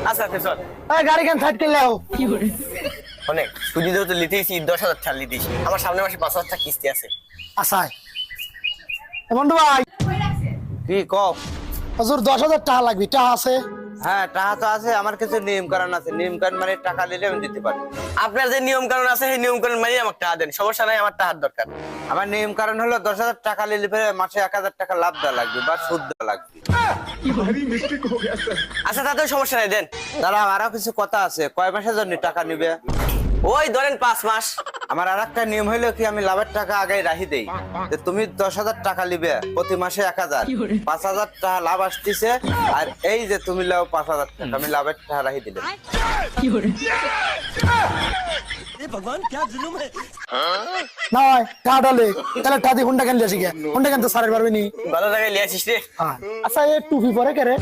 আচ্ছা আচ্ছা চল। গাড়ি কেন সাইড করলে অনেক সুজি দেও তো লিতেইছি 10,000 টাকা লিতেইছি। আমার সামনে মাসে 5,000 টাকা কিস্তি আছে। আসাই বন্ধু ভাই কি কও? হজুর 10,000 টাকা লাগবে, টাকা আছে? হ্যাঁ টাকা তো আছে, আমার কিছু নিয়ম কারণ আছে, নিয়ম কারণ মানে টাকা নিলে আমি দিতে পারি। আপনার যে নিয়ম কানুন আছে সেই নিয়ম কানুন মানে আমাকে টাকা দেন, সমস্যা নাই, আমার টাকার দরকার। আমার নিয়ম কারণ হলো 10,000 টাকা নিলে পরে মাসে 1,000 টাকা লাভ দেওয়া লাগবে বা সুদ দেওয়া লাগবে। আচ্ছা তাতেও সমস্যা নাই, দেন। তারা আরো কিছু কথা আছে, কয় মাসের জন্য টাকা নিবে? ওই ধরেন 5 মাস। আমার আর একটা নিয়ম হইলো কি, আমি লাভের টাকা আগে রাখি দেই। যে তুমি 10,000 টাকা নিবে, প্রতি মাসে 1,000, 5,000 টাকা লাভ আসতেছে। আর এই যে তুমি লাও 5,000 টাকা, আমি লাভের টাকা রাখি দিলাম। না ভাই টাকাটা লে, তাহলে টাকা দিয়ে হুন্ডা কেন লিয়ে আসি গে? হুন্ডা কেন তো সারের পারবি নি? ভালো জায়গায় লিয়ে আসিস রে। আচ্ছা এ টুপি পরে কে রে?